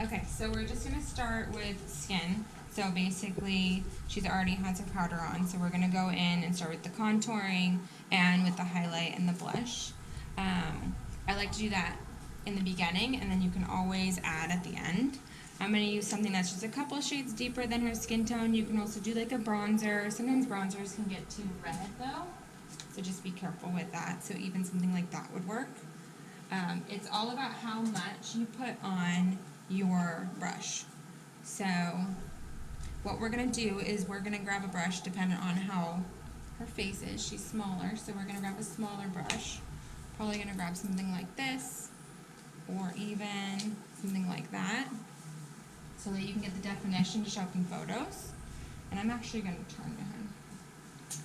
Okay, so we're just gonna start with skin. So basically, she's already has her powder on, so we're gonna go in and start with the contouring and with the highlight and the blush. I like to do that in the beginning, and then you can always add at the end. I'm gonna use something that's just a couple shades deeper than her skin tone. You can also do like a bronzer. Sometimes bronzers can get too red though, so just be careful with that. So even something like that would work. It's all about how much you put on your brush. So what we're going to do is we're going to grab a brush dependent on how her face is. She's smaller, so we're going to grab a smaller brush. Probably going to grab something like this or even something like that so that you can get the definition to show up in photos. And I'm actually going to turn to him so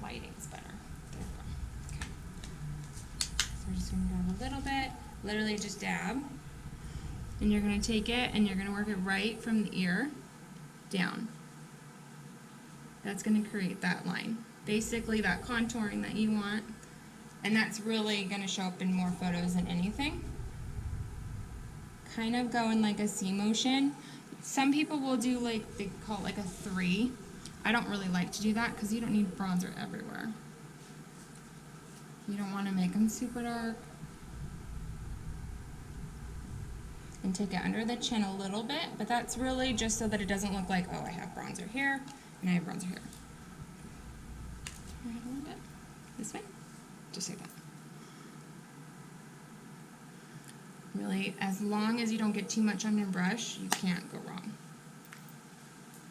the lighting's better. There we go. Okay. So we're just going to grab a little bit, literally just dab. And you're going to take it and you're going to work it right from the ear down. That's going to create that line. Basically that contouring that you want. And that's really going to show up in more photos than anything. Kind of go in like a C motion. Some people will do like, they call it like a 3. I don't really like to do that because you don't need bronzer everywhere. You don't want to make them super dark. And take it under the chin a little bit, but that's really just so that it doesn't look like, oh, I have bronzer here, and I have bronzer here. Right a little bit. This way. Just like that. Really, as long as you don't get too much on your brush, you can't go wrong.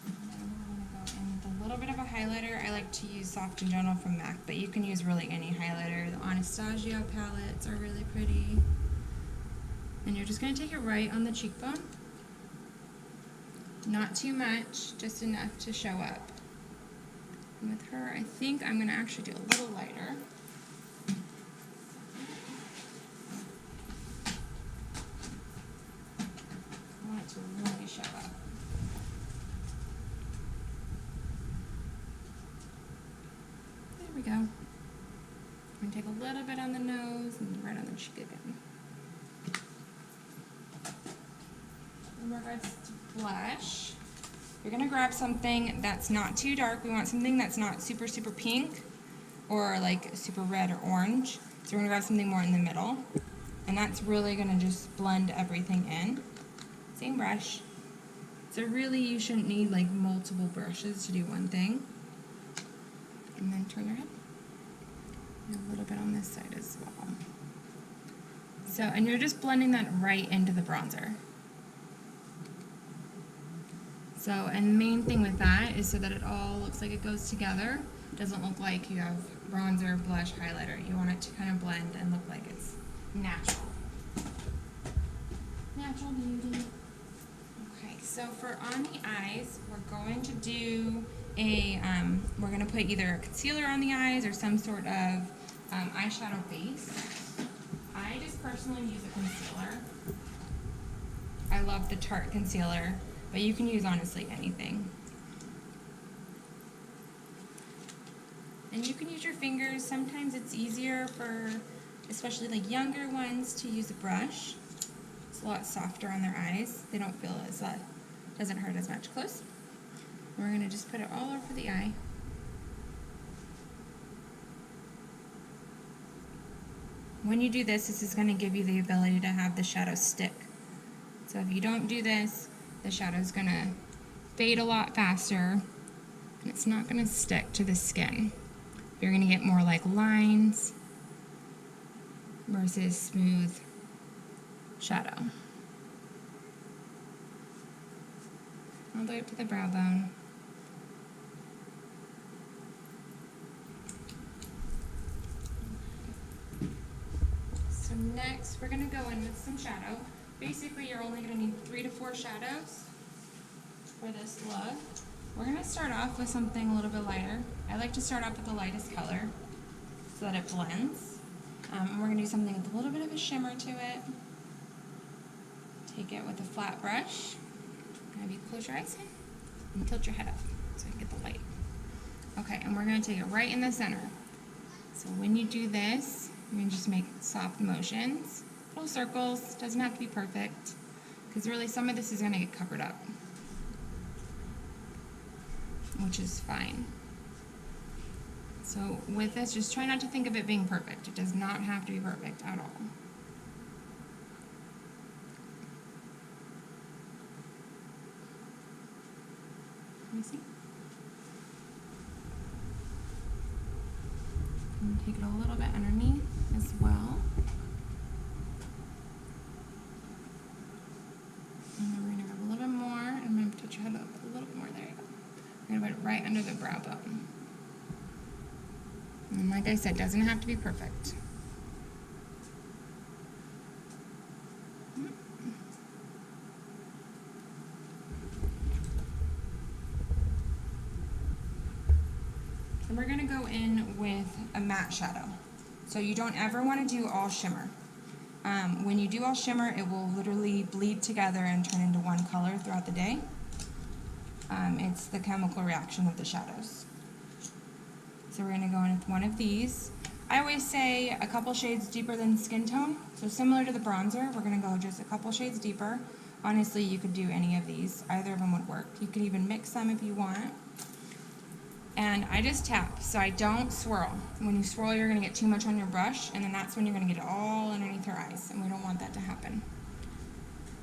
And then we're going to go in with a little bit of a highlighter. I like to use Soft and Gentle from MAC, but you can use really any highlighter. The Anastasia palettes are really pretty. And you're just going to take it right on the cheekbone. Not too much, just enough to show up. And with her, I think I'm going to actually do a little lighter. I want it to really show up. There we go. I'm going to take a little bit on the nose and right on the cheek again. In regards to blush, you're going to grab something that's not too dark. We want something that's not super, super pink or like super red or orange. So we're going to grab something more in the middle. And that's really going to just blend everything in. Same brush. So really you shouldn't need like multiple brushes to do one thing. And then turn your head. And a little bit on this side as well. So, and you're just blending that right into the bronzer. So, and the main thing with that is so that it all looks like it goes together. It doesn't look like you have bronzer, blush, highlighter. You want it to kind of blend and look like it's natural. Natural beauty. Okay, so for on the eyes, we're going to do a, we're going to put either a concealer on the eyes or some sort of eyeshadow base. I just personally use a concealer. I love the Tarte concealer. But you can use honestly anything. And you can use your fingers. Sometimes it's easier for, especially like younger ones, to use a brush. It's a lot softer on their eyes. They don't feel as, doesn't hurt as much close. And we're gonna just put it all over the eye. When you do this, this is gonna give you the ability to have the shadow stick. So if you don't do this, the shadow's gonna fade a lot faster and it's not gonna stick to the skin. You're gonna get more like lines versus smooth shadow. All the way up to the brow bone. So next we're gonna go in with some shadow. Basically, you're only going to need 3 to 4 shadows for this look. We're going to start off with something a little bit lighter. I like to start off with the lightest color so that it blends. We're going to do something with a little bit of a shimmer to it. Take it with a flat brush. Have you close your eyes and tilt your head up so you can get the light. Okay, and we're going to take it right in the center. So when you do this, you're going to just make soft motions. Little circles, doesn't have to be perfect. because really some of this is going to get covered up, which is fine. So with this, just try not to think of it being perfect. It does not have to be perfect at all. Let me see. And take it a little bit underneath as well. And then we're going to grab a little bit more, and I'm going to touch your head up a little bit more. There you go. We're going to put it right under the brow bone. And like I said, doesn't have to be perfect. And we're going to go in with a matte shadow. So you don't ever want to do all shimmer. When you do all shimmer, it will literally bleed together and turn into one color throughout the day. It's the chemical reaction of the shadows. So we're going to go in with one of these. I always say a couple shades deeper than skin tone. So similar to the bronzer, we're going to go just a couple shades deeper. Honestly, you could do any of these. Either of them would work. You could even mix them if you want. And I just tap, so I don't swirl. When you swirl, you're going to get too much on your brush, and then that's when you're going to get it all underneath your eyes, and we don't want that to happen.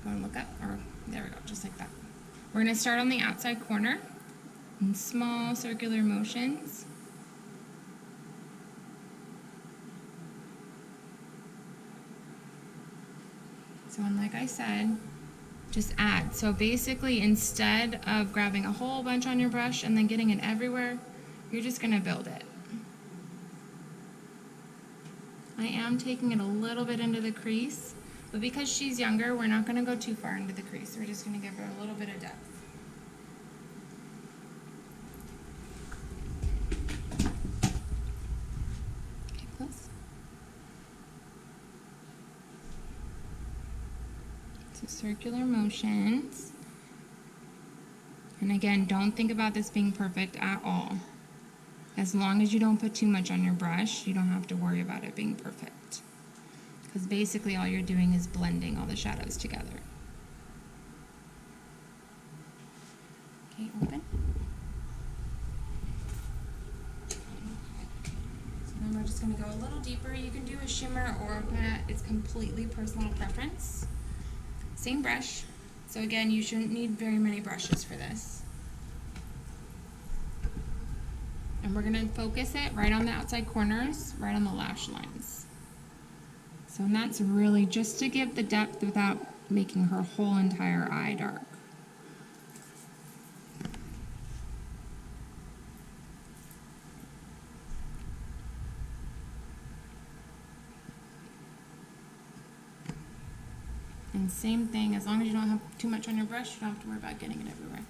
Go and look up, or there we go, just like that. We're going to start on the outside corner in small circular motions. So, and like I said, just add. So basically, instead of grabbing a whole bunch on your brush and then getting it everywhere, you're just going to build it. I am taking it a little bit into the crease, but because she's younger, we're not going to go too far into the crease. We're just going to give her a little bit of depth. Okay, close. So circular motions. And again, don't think about this being perfect at all. As long as you don't put too much on your brush, you don't have to worry about it being perfect. Because basically all you're doing is blending all the shadows together. Okay, open. So then we're just going to go a little deeper. You can do a shimmer or a matte. It's completely personal preference. Same brush. So again, you shouldn't need very many brushes for this. And we're going to focus it right on the outside corners, right on the lash lines. So and that's really just to give the depth without making her whole entire eye dark. And same thing, as long as you don't have too much on your brush, you don't have to worry about getting it everywhere.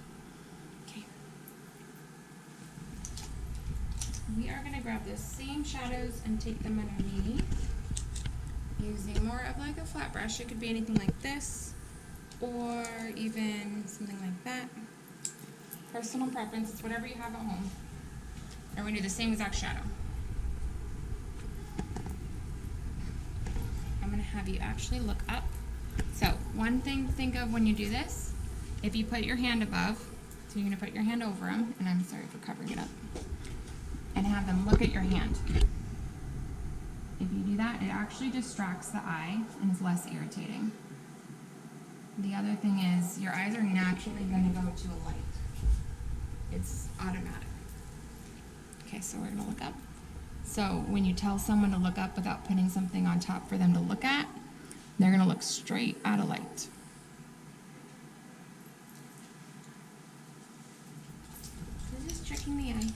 Okay. We are going to grab those same shadows and take them underneath using more of like a flat brush. It could be anything like this or even something like that. Personal preference, it's whatever you have at home. And we're going to do the same exact shadow. I'm going to have you actually look up. So one thing to think of when you do this, if you put your hand above, so you're going to put your hand over them, and I'm sorry for covering it up, and have them look at your hand. If you do that, it actually distracts the eye and is less irritating. The other thing is your eyes are naturally going to go to a light. It's automatic. Okay, so we're going to look up. So when you tell someone to look up without putting something on top for them to look at, they're going to look straight at a light. This is tricking the eye.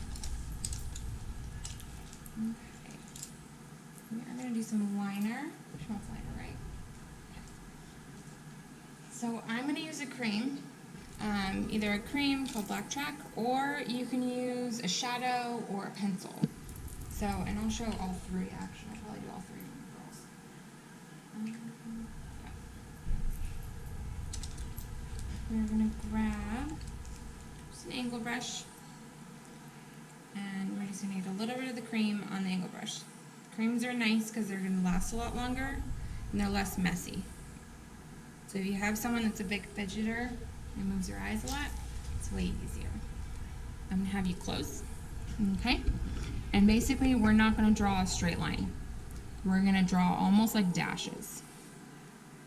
Okay. We are going to do some liner. Which one's liner, right? Okay. So I'm going to use a cream. Either a cream called Black Track, or you can use a shadow or a pencil. So, and I'll show all three actually. I'll probably do all three girls. We're going to grab just an angle brush, and we're just going to get a little bit of the cream on the angle brush. Creams are nice because they're going to last a lot longer and they're less messy. So if you have someone that's a big fidgeter and moves their eyes a lot, it's way easier. I'm gonna have you close, okay? And basically, we're not gonna draw a straight line. We're gonna draw almost like dashes.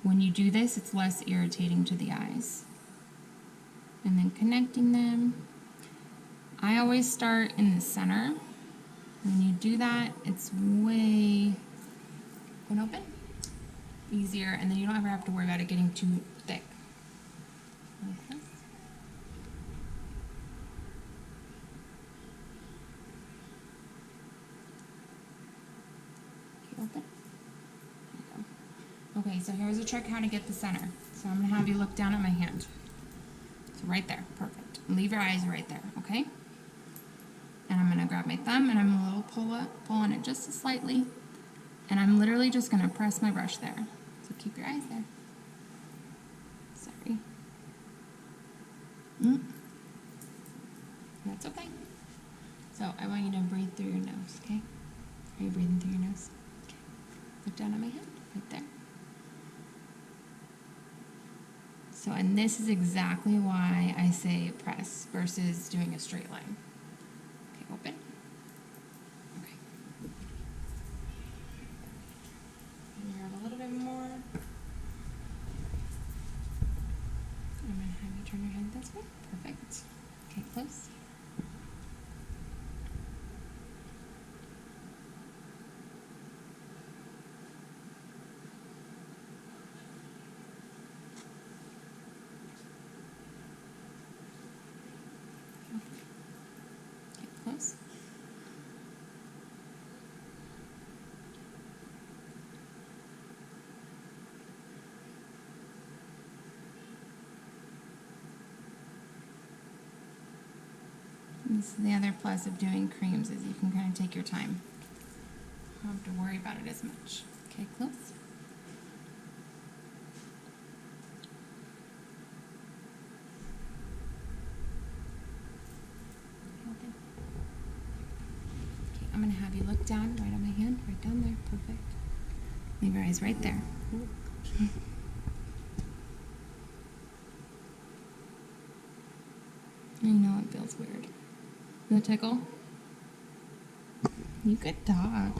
When you do this, it's less irritating to the eyes. And then connecting them. I always start in the center. When you do that, it's way open, easier, and then you don't ever have to worry about it getting too thick. Okay. Open. There you go. Okay, so here's a trick how to get the center. So I'm going to have you look down at my hand. So right there, perfect. Leave your eyes right there, okay? And I'm going to grab my thumb and I'm a little pull on it just slightly. And I'm literally just going to press my brush there. So keep your eyes there. Sorry. That's okay. So I want you to breathe through your nose, okay? Are you breathing through your nose? Okay. Look down at my hand, right there. So, and this is exactly why I say press versus doing a straight line. Okay, open. Okay. And grab a little bit more. I'm going to have you turn your head this way. Perfect. Okay, close. Close. This is the other plus of doing creams is you can kind of take your time. You don't have to worry about it as much. Okay, close. Open. Okay, I'm going to have you look down right on my hand, right down there. Perfect. Leave your eyes right there. I know it feels weird. No tickle? You good dog.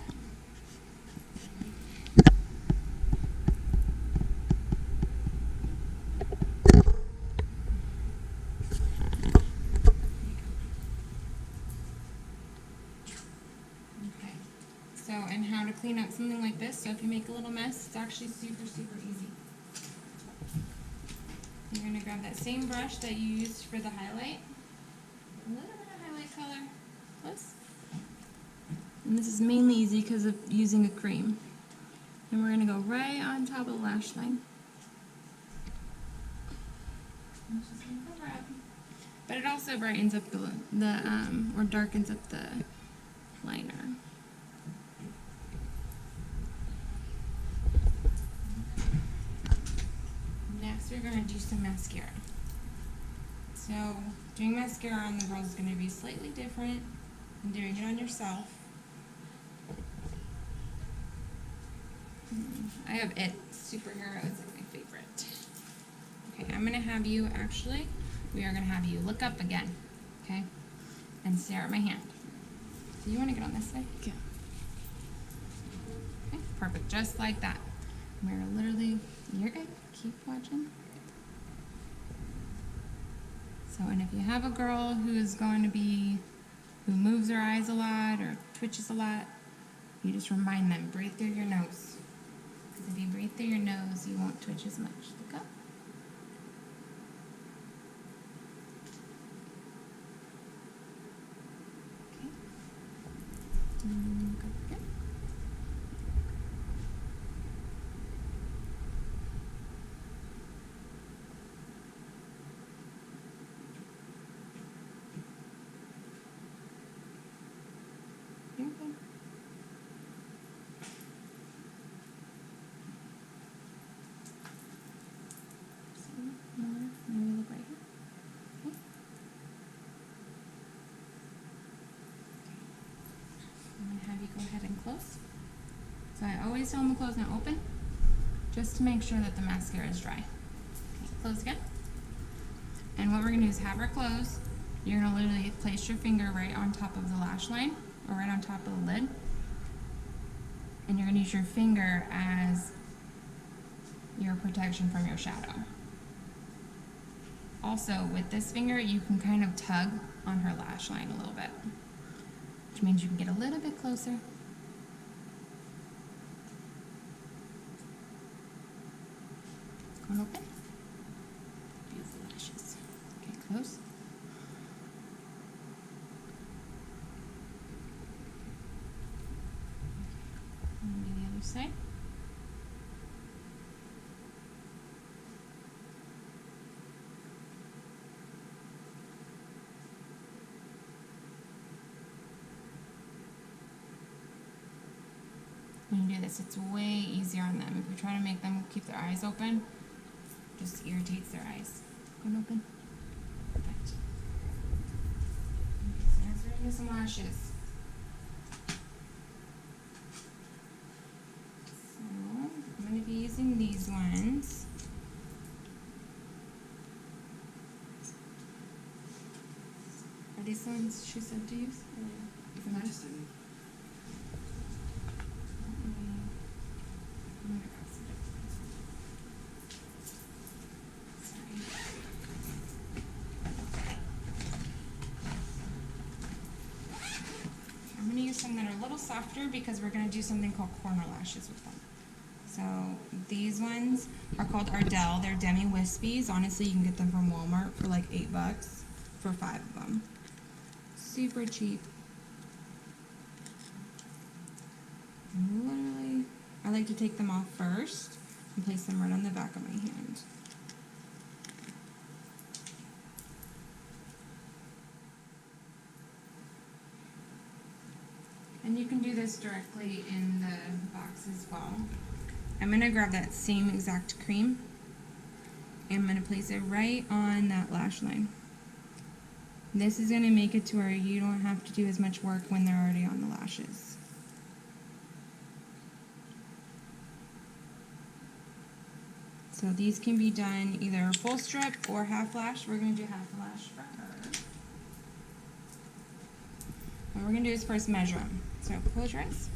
Okay. So, and how to clean up something like this. So if you make a little mess, it's actually super, super easy. You're going to grab that same brush that you used for the highlight. A little bit of highlight color. Close. And this is mainly easy because of using a cream. And we're going to go right on top of the lash line. But it also brightens up or darkens up the liner. Next we're going to do some mascara. So doing mascara on the girls is going to be slightly different than doing it on yourself. I have It Superhero, it's like my favorite. Okay, I'm going to have you we are going to have you look up again, okay, and stare at my hand. So you want to get on this side? Yeah. Okay, perfect, just like that. We're literally, you're good, keep watching. So, and if you have a girl who moves her eyes a lot or twitches a lot, you just remind them, breathe through your nose. Because if you breathe through your nose, you won't twitch as much. Look up. Okay. Look up again. You're good. Maybe look right here. Okay. I'm going to have you go ahead and close. So I always tell them to close and open, just to make sure that the mascara is dry. Close again. And what we're gonna do is have her close. You're gonna literally place your finger right on top of the lash line, or right on top of the lid. And you're gonna use your finger as your protection from your shadow. Also, with this finger, you can kind of tug on her lash line a little bit, which means you can get a little bit closer. Going open. Beautiful lashes. Okay, close. And do the other side. When you do this, it's way easier on them. If you're trying to make them keep their eyes open, it just irritates their eyes. Going open. Perfect. Okay, so now we're going to do some lashes. So I'm going to be using these ones. Are these the ones she said to use? Or is it I'm going to use some that are a little softer because we're going to do something called corner lashes with them. So these ones are called Ardell. They're demi-wispies. Honestly, you can get them from Walmart for like $8 for 5 of them. Super cheap. And literally, I like to take them off first and place them right on the back of my hand. And you can do this directly in the box as well. I'm going to grab that same exact cream and I'm going to place it right on that lash line. This is going to make it to where you don't have to do as much work when they're already on the lashes. So these can be done either full strip or half lash. We're going to do half lash for her. What we're going to do is first measure them. So close your eyes.